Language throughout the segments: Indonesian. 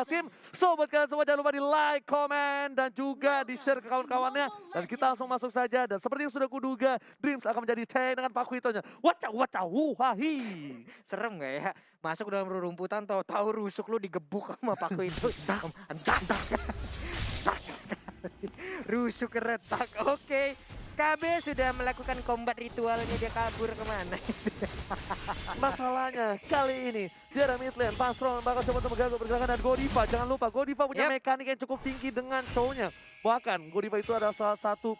Tim, sobat kalian semua jangan lupa di like, komen, dan juga di share ke kawan-kawannya. Dan kita langsung masuk saja. Dan seperti yang sudah kuduga, Dreams akan menjadi tank dengan Pak Kuitonya. Wacau, wuhahi. Serem gak ya? Masuk dalam rerumputan tahu-tahu rusuk lu digebuk sama Paku itu. Entak. Rusuk retak. Oke. KB sudah melakukan combat ritualnya, dia kabur kemana? Masalahnya kali ini di area mid lane, Pastron bakal coba untuk mengganggu pergerakan dan Godiva. Jangan lupa Godiva punya mekanik yang cukup tinggi dengan show-nya. Bahkan Godiva itu adalah salah satu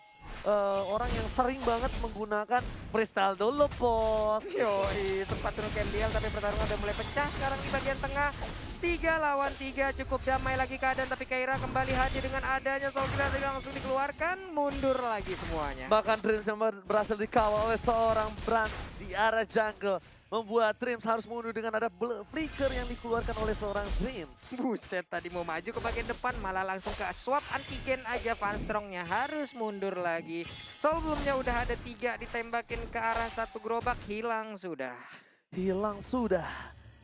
orang yang sering banget menggunakan freestyle dulu, bos. Yoi, sempat turun Cambial tapi pertarungan udah mulai pecah sekarang di bagian tengah. 3 lawan 3 cukup damai lagi keadaan, tapi Keira kembali hadir dengan adanya Soul Killer langsung dikeluarkan, mundur lagi semuanya. Bahkan Dreams yang berhasil dikawal oleh seorang Brans di arah jungle. Membuat Dreams harus mundur dengan ada flicker yang dikeluarkan oleh seorang Dreams. Buset, tadi mau maju ke bagian depan malah langsung ke swap antigen aja. Vanstrongnya harus mundur lagi. Sebelumnya udah ada 3 ditembakin ke arah satu gerobak, hilang sudah.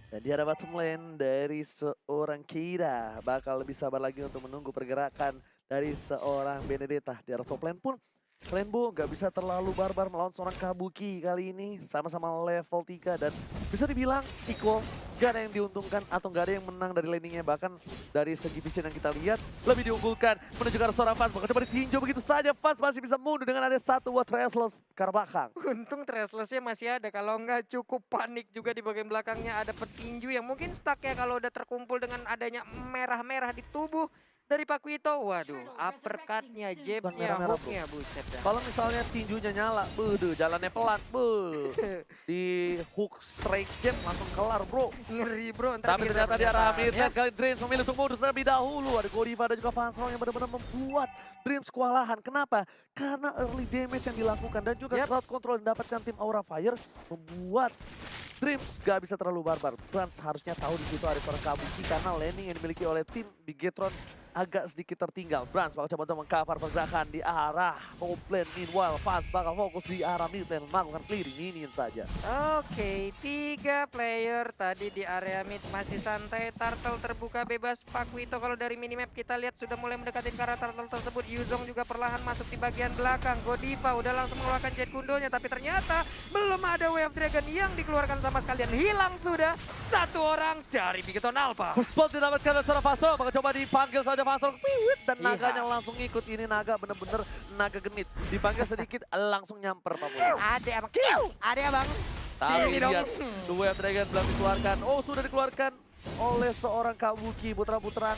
Dan di arah bottom lane dari seorang Keira bakal lebih sabar lagi untuk menunggu pergerakan dari seorang Benedetta. Di arah top lane pun Rainbow gak bisa terlalu barbar melawan seorang Kabuki kali ini. Sama-sama level 3 dan bisa dibilang equal. Gak ada yang diuntungkan atau gak ada yang menang dari landingnya. Bahkan dari segi vision yang kita lihat lebih diunggulkan menuju ke arah seorang Fans. Bakal coba ditinjau begitu saja. Fans masih bisa mundur dengan ada satu buat Restless ke arah belakang. Untung Trestlessnya masih ada. Kalau nggak cukup panik juga di bagian belakangnya. Ada petinju yang mungkin stuck ya kalau udah terkumpul dengan adanya merah-merah di tubuh dari Pak Kuito. Waduh, uppercutnya, jabnya, hooknya, buset dah. Kalau misalnya tinjunya nyala, jalannya pelan, di hook straight jab langsung kelar, bro. Ngeri, bro. Tapi ternyata di arah midlane kali Dreams memilih untuk mundur terlebih dahulu. Ada Godiva dan juga Vanstrong yang benar-benar membuat Dreams kewalahan. Kenapa? Karena early damage yang dilakukan dan juga crowd control yang dapatkan tim Aura Fire membuat Dreams gak bisa terlalu barbar. Brans harusnya tahu di situ ada seorang Kabuki karena landing yang dimiliki oleh tim Bigetron agak sedikit tertinggal. Brans bakal coba untuk meng-cover pergerakan di arah top lane. Meanwhile, Fans bakal fokus di arah mid lane melakukan clearing minion saja. Oke, 3 player tadi di area mid masih santai. Turtle terbuka bebas. Pak Kuito kalau dari minimap kita lihat sudah mulai mendekati ke arah turtle tersebut. Yuzong juga perlahan masuk di bagian belakang. Godiva udah langsung mengeluarkan jet kundonya, tapi ternyata belum ada Wave Dragon yang dikeluarkan sama sekalian. Hilang sudah satu orang dari Bigeton Alpha. Spot didapatkan oleh seorang Fastro, bakal coba dipanggil saja Fastro. Dan naganya langsung ngikut. Ini naga bener-bener naga genit. Dipanggil sedikit langsung nyamper Pak Bro. Ada abang. Ada abang. Tapi lihat, Wave Dragon belum dikeluarkan. Oh, sudah dikeluarkan oleh seorang Kabuki. Putra-putran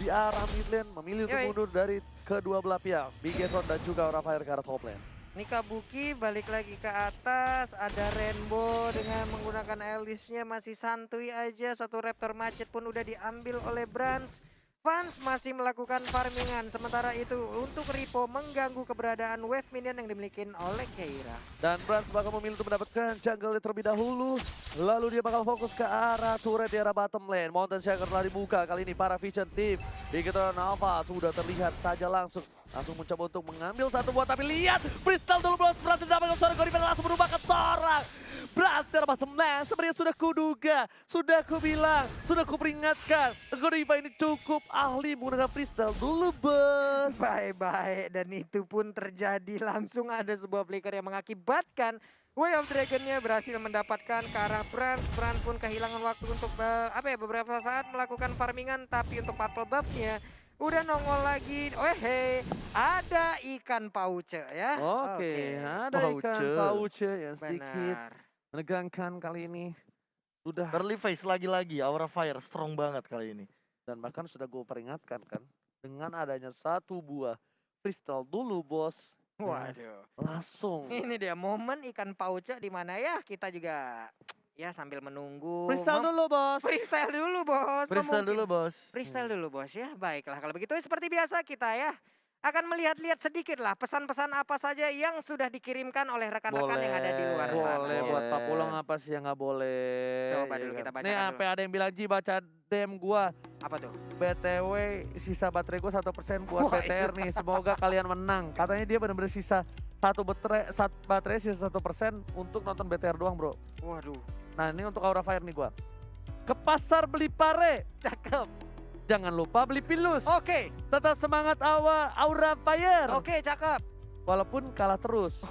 di arah mid lane memilih untuk mundur dari kedua belah pihak. Bigetron dan juga Aura Fire ke arah top lane. Ini Kabuki balik lagi ke atas, ada Rainbow dengan menggunakan Alice-nya masih santuy aja. Satu Raptor Macet pun udah diambil oleh Brans. Fans masih melakukan farmingan, sementara itu untuk Ripo mengganggu keberadaan wave minion yang dimiliki oleh Keira. Dan Brans bakal memilih untuk mendapatkan jungle terlebih dahulu. Lalu dia bakal fokus ke arah turret di arah bottom lane. Mountain Shaker telah dibuka, kali ini para Vision Team Bigetron Alpha sudah terlihat saja langsung mencoba untuk mengambil satu buat, tapi lihat freestyle dulu bros, berhasil dapatkan seorang Godiva langsung berubah ke seorang Brans di arah bottom lane. Sepertinya sudah kuduga, sudah kubilang, sudah kuperingatkan, Godiva ini cukup ahli menggunakan freestyle dulu bos. Bye-bye, dan itu pun terjadi, langsung ada sebuah flicker yang mengakibatkan Way of Dragon-nya berhasil mendapatkan ke arah Brans. Brans pun kehilangan waktu untuk beberapa saat melakukan farmingan, tapi untuk purple buff-nya udah nongol lagi. Oh hey, ada ikan pauce ya. Oke, ada ikan pauce yang sedikit menegangkan kali ini. Sudah early phase lagi-lagi, Aura Fire strong banget kali ini. Dan bahkan sudah gue peringatkan kan, dengan adanya satu buah freestyle dulu bos. Waduh. Langsung. Ini dia momen ikan pauce di mana ya kita juga ya sambil menunggu. Freestyle dulu bos. Freestyle dulu bos. Freestyle dulu bos. Freestyle dulu bos ya. Baiklah kalau begitu seperti biasa kita ya akan melihat-lihat sedikit lah pesan-pesan apa saja yang sudah dikirimkan oleh rekan-rekan yang ada di luar sana. Boleh, buat Pak Pulong apa sih yang nggak boleh. Coba dulu kita baca. Nih sampai ada yang bilang Ji baca DM gua. Apa tuh? BTW sisa baterai gua 1% buat BTR nih. Semoga kalian menang. Katanya dia benar-benar sisa baterai sisa 1% untuk nonton BTR doang bro. Waduh. Nah ini untuk Aura Fire nih gua. Ke pasar beli pare. Cakep. Jangan lupa beli Pilus. Oke, Tetap semangat Aura Fire. oke, cakep. Walaupun kalah terus.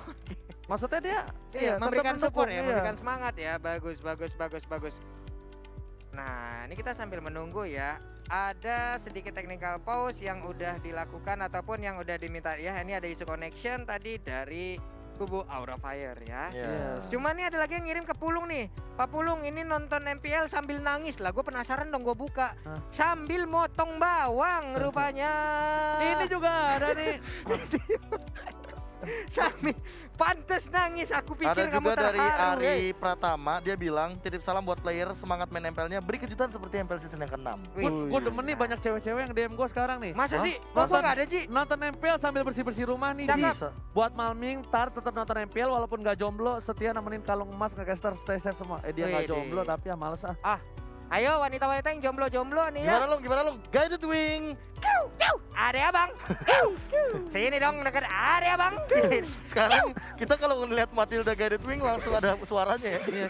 Maksudnya dia Iya, tetap memberikan support mendukung, ya, iya. memberikan semangat ya. Bagus, bagus, bagus, bagus. Nah, ini kita sambil menunggu ya. Ada sedikit technical pause yang udah dilakukan ataupun yang udah diminta ya. Ini ada isu connection tadi dari kubu Aura Fire ya. Iya. Yes. Cuma nih ada lagi yang ngirim ke Pulung nih. Pak Pulung ini nonton MPL sambil nangis lah. Gue penasaran dong, gue buka. Hah? Sambil motong bawang rupanya. Ini juga ada nih. Sambil pantes nangis. Aku pikir Ada kamu juga dari terharu. Ari Pratama, dia bilang titip salam buat player semangat main MPL-nya, beri kejutan seperti MPL season yang ke-6. Wih. Gue demen nih banyak cewek-cewek yang DM gue sekarang nih. Masa Hah? sih? Kok Nonton. nggak ada Ji? Nonton MPL sambil bersih-bersih rumah nih, Ji. Cakep. Bisa. Buat Malming, Tar tetap nonton MPL walaupun gak jomblo, setia nemenin kalung emas nge-caster stay safe semua. Dia gak Wih, jomblo deh. tapi ya males ah. Ayo wanita-wanita yang jomblo-jomblo nih ya. Gimana Long? Guided Wing. Ada abang. Sini dong dekat ada abang. Sekarang kita kalau ngeliat Matilda Guided Wing langsung ada suaranya ya. Iya.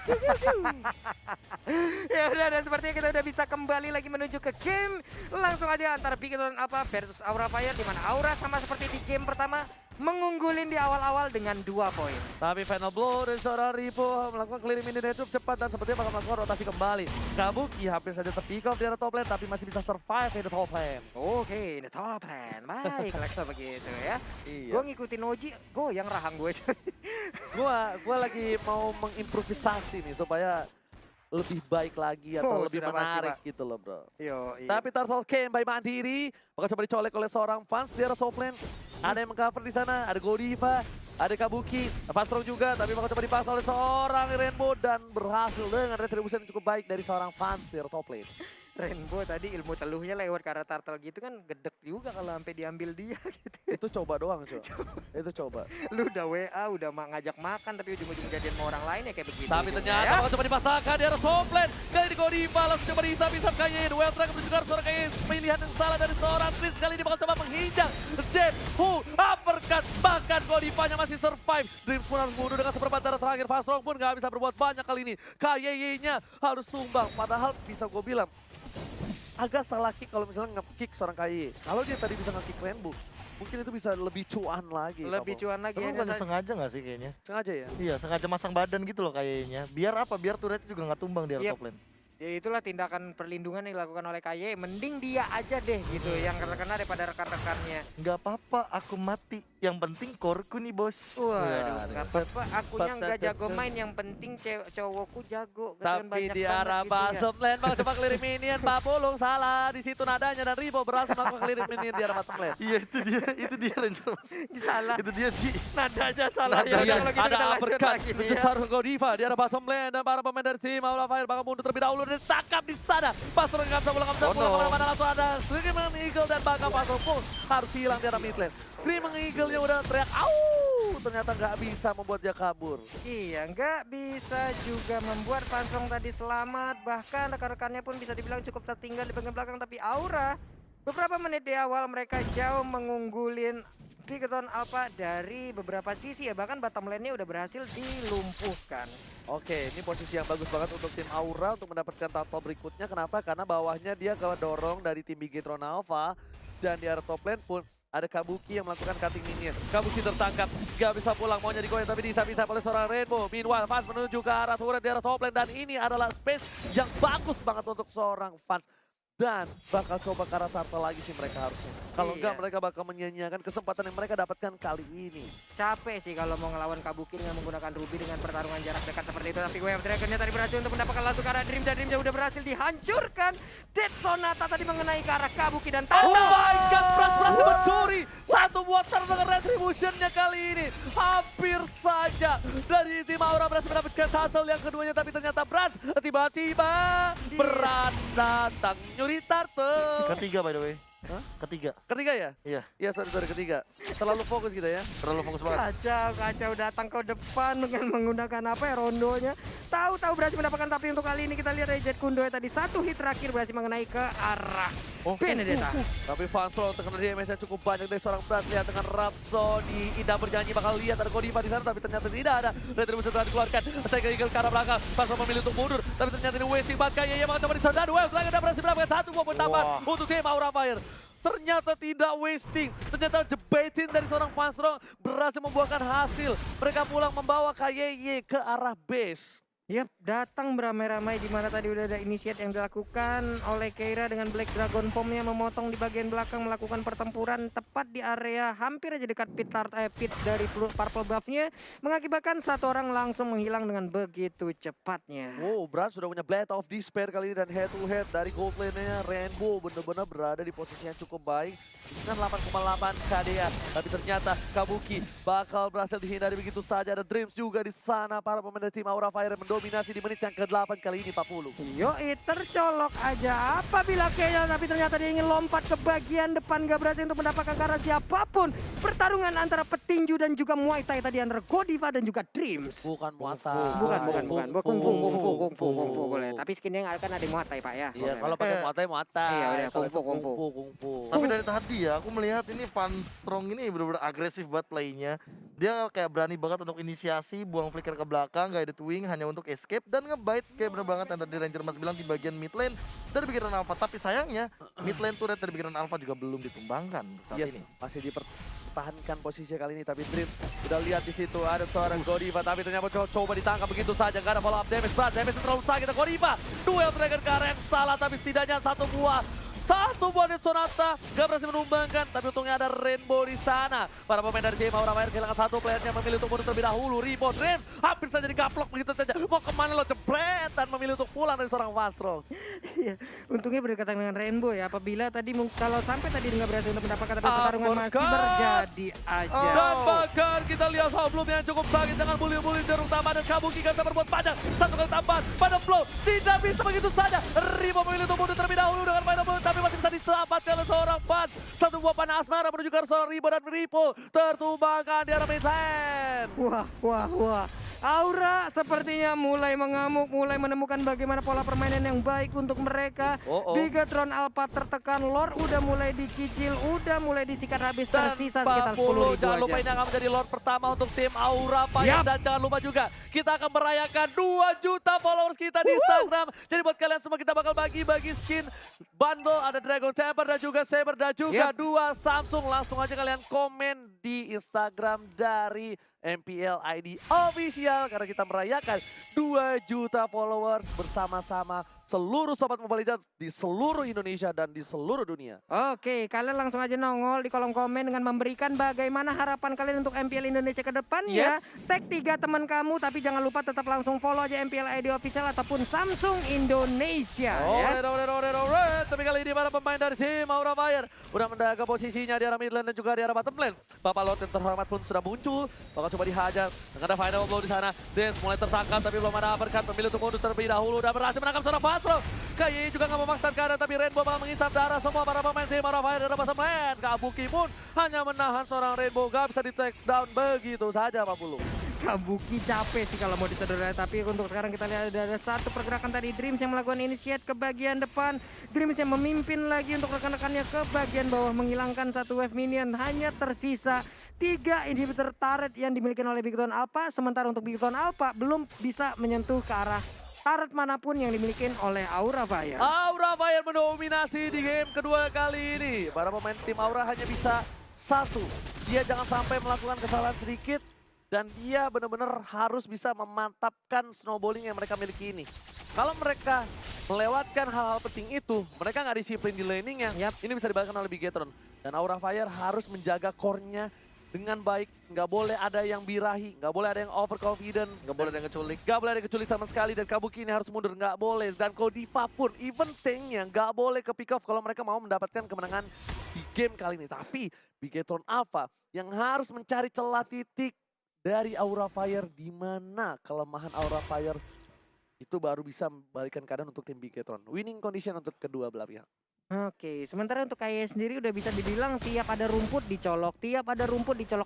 Ya udah, dan sepertinya kita udah bisa kembali lagi menuju ke game. Langsung aja antara Big Hero apa versus Aura Fire, di mana Aura sama seperti di game pertama mengunggulin di awal-awal dengan 2 poin. Tapi final blow dari seorang Ripo melakukan clearing mini net cepat dan sepertinya bakal melakukan rotasi kembali. Kabuki hampir saja terpick off di arah top lane tapi masih bisa survive di top lane. Oke, ini top lane. Baik, kalau begitu ya. Iya. Gue ngikutin Oji, goyang rahang gue. Gua lagi mau mengimprovisasi nih supaya lebih baik lagi atau Oh, lebih sudah pasti, menarik Pak. gitu loh, bro. Yo, iya. Tapi Turtle Came by Mandiri bakal coba dicolek oleh seorang fans di arah top lane. Ada yang mengcover di sana, ada Godiva, ada Kabuki, Fastro juga, tapi bakal coba dipaksa oleh seorang Rainbow dan berhasil dengan retribution yang cukup baik dari seorang fans di arah top lane. Rainbow tadi ilmu teluhnya lewat ke arah turtle gitu kan gedek juga kalau sampai diambil dia gitu. Itu coba doang, cuy. Itu coba. Lu udah WA, udah ngajak makan tapi ujung-ujung jadian sama orang lain ya kayak begitu. Tapi ujungnya ternyata ya. bakal coba dipasangkan di arah top lane. Kali ini Godiva langsung coba dihisap Kayin. Well track menuju ke arah seorang Kayin. Pilihan yang salah dari seorang Tris. Kali ini bakal coba menghijak. Jet, uppercut. Bahkan Godivanya masih survive. Dreams pun harus mundur dengan seperempat darah terakhir. Fastrong pun gak bisa berbuat banyak kali ini. KYY-nya harus tumbang. Padahal bisa gue bilang, agak salah kick kalau misalnya nge-kick seorang KYY. Kalau dia tadi bisa nge-kick Rainbow, mungkin itu bisa lebih cuan lagi. Lebih cuan lagi Tapi ya. bukannya sengaja gak sih kayaknya? Sengaja ya? Iya, sengaja masang badan gitu loh kayaknya. Biar apa? Biar turretnya juga nggak tumbang di Yep. top lane. Ya itulah tindakan perlindungan yang dilakukan oleh KY. Mending dia aja deh gitu yang terkena daripada rekan-rekannya. Nggak apa-apa, aku mati. Yang penting core-ku nih, bos. Waduh, Ya, nggak apa-apa. Akunya nggak jago main, yang penting cowokku jago. Kecuali Tapi banyak di banget arah gitu ya. bottom lane bakal coba clearing minion. Pak Pulung salah di situ nadanya dan Ribo berhasil melakukan clearing minion di arah bottom lane. Iya, itu dia Ranger, Bos. Salah. Itu dia, Ji. Nadanya salah ya. Nadanya. Udah, kalau gitu kita Ada lanjut uppercut lagi nih menuju ya. seorang Godiva di arah bottom lane dan para pemain dari tim Aula Fire bakal mundur terlebih dahulu dan ditangkap di sana. Pastor nggak bisa pulang Oh, no. kemana-mana langsung ada Screaming Eagle dan bakal Pastor pun harus hilang di arah mid lane. Screaming Eagle-nya udah teriak au, ternyata nggak bisa membuat dia kabur. Iya, nggak bisa juga membuat Fansong tadi selamat. Bahkan rekan-rekannya pun bisa dibilang cukup tertinggal di bagian belakang. Tapi Aura, beberapa menit di awal mereka jauh mengunggulin Bigetron Alpha dari beberapa sisi ya. Bahkan bottom lane-nya udah berhasil dilumpuhkan. Oke, ini posisi yang bagus banget untuk tim Aura untuk mendapatkan tato berikutnya. Kenapa? Karena bawahnya dia dorong dari tim Bigetron Alpha. Dan di arah top lane pun ada Kabuki yang melakukan cutting minion. Kabuki tertangkap, gak bisa pulang, maunya digoyang tapi bisa oleh seorang Rainbow. Meanwhile, Fans menuju ke arah turret di arah top lane. Dan ini adalah space yang bagus banget untuk seorang Fans. Dan bakal coba ke arah turtle lagi sih mereka harusnya. Kalau enggak Iya. mereka bakal menyia-nyiakan kesempatan yang mereka dapatkan kali ini. Capek sih kalau mau ngelawan Kabuki dengan menggunakan Ruby dengan pertarungan jarak dekat seperti itu. Tapi WM Dragon-nya tadi berhasil untuk mendapatkan langsung ke arah Dream. Dan Dream udah berhasil dihancurkan. Dead Sonata tadi mengenai ke arah Kabuki dan Oh Tata. my god, Brans berhasil mencuri satu water dengan retribution-nya kali ini. Hampir saja dari tim Aura berhasil mendapatkan turtle yang keduanya. Tapi ternyata Brans tiba-tiba Brans datang nyuri turtle. Ketiga by the way. Ketiga. Ketiga ya? Iya. Iya, sorry ketiga. Terlalu fokus kita ya. Terlalu fokus banget. Kacau datang ke depan dengan menggunakan apa ya, rondonya. Tahu-tahu berhasil mendapatkan, tapi untuk kali ini kita lihat dari Jet Kundo tadi satu hit terakhir berhasil mengenai ke arah Benedetta. Tapi Vansol terkena damage yang cukup banyak dari seorang Brad. Lihat dengan Rhapsody. Ida berjanji bakal lihat ada Godiva di sana, tapi ternyata tidak ada. Retribution telah dikeluarkan. Saya Eagle ke arah belakang. Vansol memilih untuk mundur, tapi ternyata ini wasting banget. Kayaknya ia bakal coba disadar. Waves lagi berhasil mendapatkan 1 poin tambahan untuk tim Aura Fire. Ternyata tidak wasting, ternyata jebatin dari seorang Vansol berhasil membuahkan hasil. Mereka pulang membawa KYY ke arah base. Yap, datang beramai-ramai di mana tadi udah ada initiate yang dilakukan oleh Keira dengan Black Dragon Bomb-nya memotong di bagian belakang, melakukan pertempuran tepat di area hampir aja dekat pit dari purple buff-nya, mengakibatkan satu orang langsung menghilang dengan begitu cepatnya. Oh, Brad sudah punya Blade of Despair kali ini dan head to head dari gold lane-nya Rainbow benar-benar berada di posisi yang cukup baik dengan 8,8 KDA. Tapi ternyata Kabuki bakal berhasil dihindari begitu saja. Ada Dreams juga di sana, para pemain dari tim Aura Fire dominasi di menit yang ke-8 kali ini 40. Yoi, tercolok aja apabila Keira, tapi ternyata dia ingin lompat ke bagian depan, gak berhasil untuk mendapatkan karena siapapun. Pertarungan antara petinju dan juga Muay Thai tadi antara Godiva dan juga Dreams. Bukan Muay Thai. Bukan kungfu boleh. Tapi skinnya nggak akan ada Muay Thai, Pak ya. Iya, kalau pakai Muay Thai. Iya, udah Kalau itu kungfu. Tapi dari tadi ya, aku melihat ini Van Strong ini benar-benar agresif banget playnya. Dia kayak berani banget untuk inisiasi, buang flicker ke belakang, guided wing hanya untuk escape dan ngebite kayak bener banget yang tadi Ranger Mas bilang di bagian mid lane dari pikiran Alpha. Tapi sayangnya mid lane turret dari pikiran Alpha juga belum ditumbangkan saat ini. Masih dipertahankan posisi kali ini, tapi Dreams udah lihat di situ ada seorang Godiva, tapi ternyata coba ditangkap begitu saja, gak ada follow up damage. Damage terlalu sakit Godiva. Duel Dragon ke arah yang salah, tapi setidaknya satu buah hit Sonata gak berhasil menumbangkan, tapi untungnya ada Rainbow di sana. Para pemain dari tim Aura Fire kehilangan satu playernya, memilih untuk mundur terlebih dahulu. Ripo Dreams hampir saja digaplok begitu saja. Mau kemana lo, jebret, dan memilih untuk pulang dari seorang Vansol. Iya, untungnya berdekatan dengan Rainbow ya. Apabila tadi kalau sampai tadi nggak berhasil untuk mendapatkan, tapi pertarungan masih berjadi aja. Dan bahkan kita lihat sebelumnya yang cukup sakit dengan bully-bully jarum tambah dan Kabuki gak bisa berbuat banyak. Satu kali tambahan pada flow, tidak bisa begitu saja. Ripo memilih untuk mundur terlebih dahulu dengan main double, tapi masih bisa diselamatkan oleh seorang Pan. Satu buah panah asmara menuju ke seorang Ripo, dan Ripo tertumbangkan di arah mid lane. Wah. Aura sepertinya mulai mengamuk, mulai menemukan bagaimana pola permainan yang baik untuk mereka. Bigatron Alpha tertekan, Lord udah mulai dicicil, udah mulai disikat habis, tersisa sekitar 10.000 jangan lupa aja. ini akan menjadi Lord pertama untuk tim Aura Fire. Dan jangan lupa juga kita akan merayakan 2 juta followers kita di Instagram. Jadi buat kalian semua kita bakal bagi-bagi skin bundle, ada Dragon Temper dan juga Saber dan juga 2 Samsung. Langsung aja kalian komen di Instagram dari MPL ID Official karena kita merayakan 2 juta followers bersama-sama seluruh Sobat Mobile Legends di seluruh Indonesia dan di seluruh dunia. Oke, kalian langsung aja nongol di kolom komen dengan memberikan bagaimana harapan kalian untuk MPL Indonesia ke depan ya. Tag 3 teman kamu, tapi jangan lupa tetap langsung follow aja MPL ID Official ataupun Samsung Indonesia. Alright. Tapi kali ini para pemain dari tim Aura Fire udah menjaga posisinya di arah mid lane dan juga di arah bottom lane. Bapak Lord yang terhormat pun sudah muncul, bakal coba dihajar. Dengan ada final blow di sana, Dance mulai tersangkap tapi belum ada uppercut, memilih untuk mundur terlebih dahulu dan berhasil menangkap seorang Vansol. KYY juga nggak memaksakan keadaan, tapi Rainbow bakal mengisap darah semua para pemain tim Aura Fire dan bottom lane. Kabuki pun hanya menahan seorang Rainbow, gak bisa di take down begitu saja Pak Bulu. Kabuki capek sih kalau mau disederhanakan, tapi untuk sekarang kita lihat ada satu pergerakan tadi Dreams yang melakukan initiate ke bagian depan. Dreams yang memimpin lagi untuk rekan-rekannya ke bagian bawah, menghilangkan satu wave minion. Hanya tersisa 3 inhibitor turret yang dimiliki oleh Bigatron Alpha, sementara untuk Bigatron Alpha belum bisa menyentuh ke arah turret manapun yang dimiliki oleh Aura Fire. Aura Fire mendominasi di game kedua kali ini. Para pemain tim Aura hanya bisa satu, dia jangan sampai melakukan kesalahan sedikit. Dan dia benar-benar harus bisa memantapkan snowballing yang mereka miliki ini. Kalau mereka melewatkan hal-hal penting itu, mereka nggak disiplin di laningnya, ini bisa dibatalkan oleh Bigatron. Dan Aura Fire harus menjaga core-nya dengan baik. Nggak boleh ada yang birahi, nggak boleh ada yang overconfident, nggak boleh ada yang keculik. Nggak boleh ada yang keculik sama sekali, dan Kabuki ini harus mundur, nggak boleh. Dan Godiva pun, even tanknya nggak boleh ke pick off kalau mereka mau mendapatkan kemenangan di game kali ini. Tapi Bigatron Alpha yang harus mencari celah titik dari Aura Fire, di mana kelemahan Aura Fire itu baru bisa membalikan keadaan untuk tim Bigatron. Winning condition untuk kedua belah pihak. Oke, sementara untuk KAI sendiri udah bisa dibilang tiap ada rumput dicolok,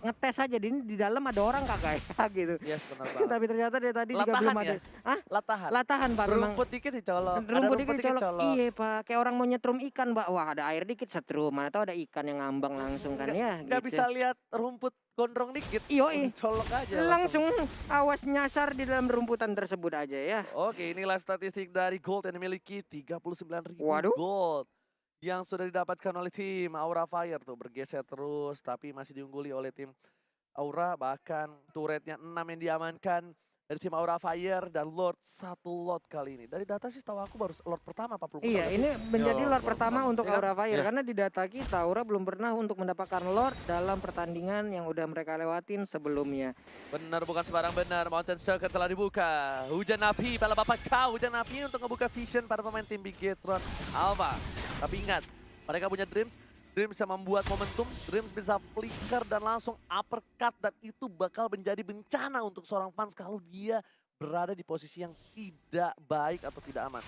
ngetes aja di dalam ada orang kakak ya gitu. Yes, benar banget. Tapi ternyata dari tadi juga Latahan belum ya? ada. Ah, Latahan. latahan Pak memang. Rumput dikit dicolok. Ada Rumput rumput dikit dikit dicolok. Iya Pak, kayak orang mau nyetrum ikan Pak. Wah ada air dikit setrum, mana tahu ada ikan yang ngambang langsung kan ya. Nggak gitu. bisa lihat rumput gondrong dikit. Yoi. Colok aja Langsung awas nyasar di dalam rumputan tersebut aja ya. Oke, ini live statistik dari Gold yang dimiliki 39.000 Waduh. gold. Yang sudah didapatkan oleh tim Aura Fire tuh bergeser terus tapi masih diungguli oleh tim Aura, bahkan turretnya 6 yang diamankan dari tim Aura Fire dan Lord 1 Lord kali ini. Dari data sih tahu aku baru Lord pertama 40. Iya, ini menjadi Yo, Lord pertama untuk ya kan? Aura Fire Iya. karena di data kita Aura belum pernah untuk mendapatkan Lord dalam pertandingan yang udah mereka lewatin sebelumnya. Benar, bukan sembarang benar. Mountain Circle telah dibuka. Hujan api, bala bapak kau. Hujan api untuk ngebuka vision para pemain tim Bigetron Alpha. Tapi ingat, mereka punya Dreams. Dreams bisa membuat momentum. Dreams bisa flicker dan langsung uppercut. Dan itu bakal menjadi bencana untuk seorang fans kalau dia berada di posisi yang tidak baik atau tidak aman.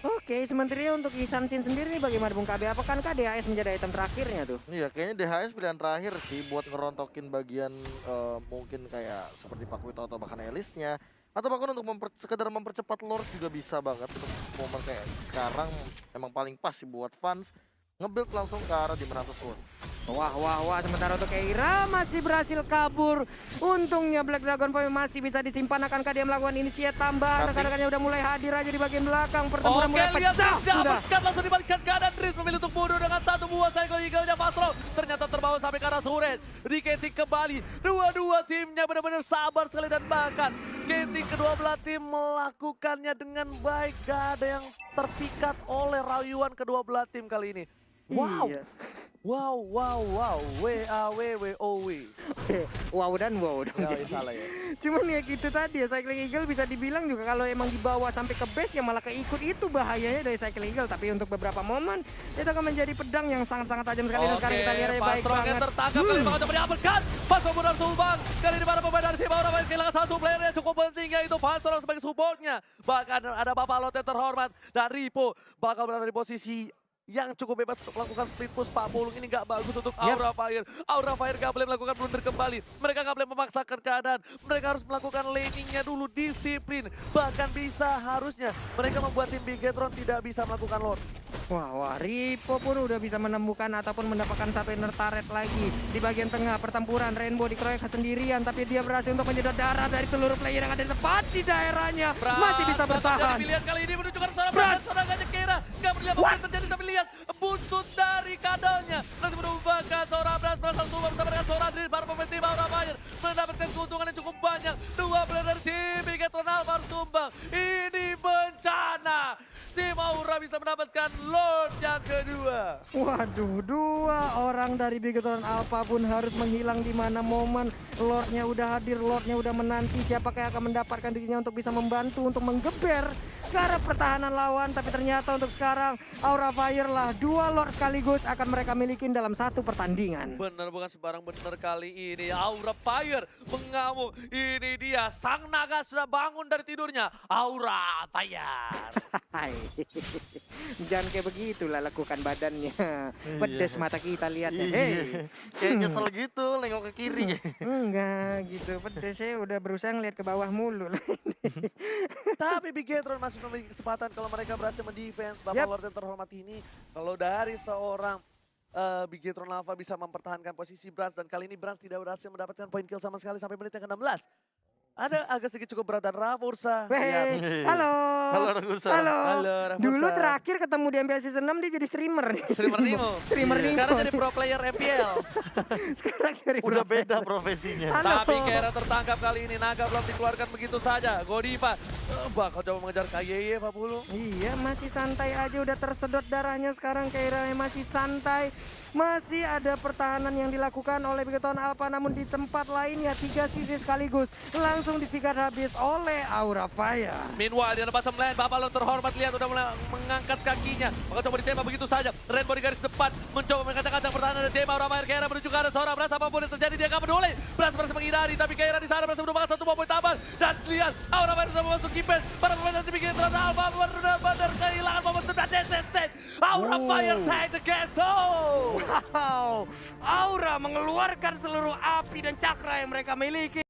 Oke, sementara untuk Isan Shin sendiri nih bagaimana Bung KB? Apakah DHS menjadi item terakhirnya tuh? Iya, kayaknya DHS pilihan terakhir sih buat ngerontokin bagian mungkin kayak seperti Pakuito atau bahkan Elisnya. Atau bahkan untuk sekedar mempercepat Lord juga bisa banget untuk momen kayak sekarang emang paling pas sih buat fans nge-build langsung ke arah Demon Hunter Sword. Wah, sementara untuk Keira masih berhasil kabur. Untungnya Black Dragon Point masih bisa disimpan. Akankah dia melakukan inisiat tambahan? Tapi- Rekan-rekannya udah mulai hadir aja di bagian belakang. Pertempuran Oke, mulai lihat pecah Dreams sudah. diamankan, langsung dibalikkan keadaan. Dreams memilih untuk mundur dengan satu buah cycle eagle-nya Fastro. Ternyata terbawa sampai ke arah turret. Riketing kembali. Dua-dua timnya benar-benar sabar sekali dan bahkan Keting kedua belah tim melakukannya dengan baik. Gak ada yang terpikat oleh rayuan kedua belah tim kali ini. Wow. Iya. Wow. W-A-W-W-O-W. Wow dan wow dong. Ya, jadi. salah ya. Cuman ya gitu tadi ya, Cycling Eagle bisa dibilang juga kalau emang dibawa sampai ke base ya malah keikut, itu bahayanya dari Cycling Eagle. Tapi untuk beberapa momen itu akan menjadi pedang yang sangat-sangat tajam sekali. Dan sekarang kita lihat ya, baik Fastro banget. tertangkap kali ini coba diamankan. Fastro benar tumbang. Kali ini para pemain dari tim Aura Fire kehilangan satu player yang cukup penting yaitu Fastro sebagai supportnya. Bahkan ada Bapak Lot yang terhormat dan Ripo bakal berada di posisi yang cukup bebas untuk melakukan split push. Pak Pulung ini gak bagus untuk Aura Fire. Aura Fire gak boleh melakukan blunder kembali. Mereka gak boleh memaksakan keadaan. Mereka harus melakukan laningnya dulu, disiplin. Bahkan bisa harusnya mereka membuat tim Bigetron tidak bisa melakukan Lord. Wah, Ripo pun udah bisa menemukan ataupun mendapatkan satu inner turret lagi. Di bagian tengah pertempuran Rainbow dikeroyok sendirian, tapi dia berhasil untuk menyedot darah dari seluruh player yang ada di tepat di daerahnya. Masih bisa bertahan. Pilihan kali ini menunjukkan seorang gajah Kira. Gak peduli apa yang terjadi, tapi lihat buntut dari kadalnya. Nanti menumbangkan seorang Bras berasal tumbuh bersama dengan seorang dari para pemain tim Aura Fire. Mendapatkan keuntungan yang cukup banyak. Dua player dari tim Bigetron Alpha harus tumbang. Ini bencana. Tim Aura bisa mendapatkan Lord yang kedua. Waduh, dua orang dari Bigetron Alpha pun harus menghilang di mana momen Lordnya udah hadir, Lordnya udah menanti. Siapakah yang akan mendapatkan dirinya untuk bisa membantu untuk menggeber ke arah pertahanan lawan. Tapi ternyata untuk sekarang Aura Fire lah dua Lord sekaligus akan mereka milikin dalam satu pertandingan. Bener, bukan sembarang bener kali ini. Aura Fire mengamuk. Ini dia, sang naga sudah bangun dari tidurnya. Aura Fire. Hai. Jangan kayak begitulah lakukan badannya. Pedes mata kita lihat ya. Hey. Kayak nyesel gitu, nengok ke kiri. Enggak gitu, pedes saya udah berusaha ngeliat ke bawah mulu. Tapi Bigetron masih memiliki kesempatan kalau mereka berhasil mendefense Bapak Yap. Lord yang terhormat ini. Kalau dari seorang Bigetron Alpha bisa mempertahankan posisi Brans dan kali ini Brans tidak berhasil mendapatkan poin kill sama sekali sampai menit yang ke-16. Ada agak sedikit cukup berat dan Ravursa. Hey, halo. Halo, Ragusa. Halo. Halo, Ravursa. Dulu terakhir ketemu di MPL Season 6 dia jadi streamer. Streamer Nemo. Streamer Nemo. Sekarang jadi pro player MPL. Sekarang dari Udah berapa? beda profesinya. Halo. Tapi Kera tertangkap kali ini. Naga belum dikeluarkan begitu saja. Godiva bakal coba mengejar KYY Pak Pulu. Iya, masih santai aja, udah tersedot darahnya sekarang. Keira masih santai. Masih ada pertahanan yang dilakukan oleh Bigetron Alpha, namun di tempat lainnya 3 sisi sekaligus langsung disikat habis oleh Aura Fire. Meanwhile di bottom lane, Bapak Lord terhormat lihat udah mulai mengangkat kakinya. Maka coba ditembak begitu saja. Rainbow di garis depan mencoba mengacak-acak pertahanan dari tim Aura Fire. Kera menuju ke arah seorang Bras, apapun yang terjadi dia gak peduli. Bras berhasil menghindari, tapi Kera di sana berhasil menumbangkan satu poin tambahan. Dan lihat Aura Fire sudah memasuki base. Para pemain dari Bigetron Alpha benar-benar kehilangan momentum dan deset. Aura Fire tag the Ghetto. Wow, Aura mengeluarkan seluruh api dan cakra yang mereka miliki.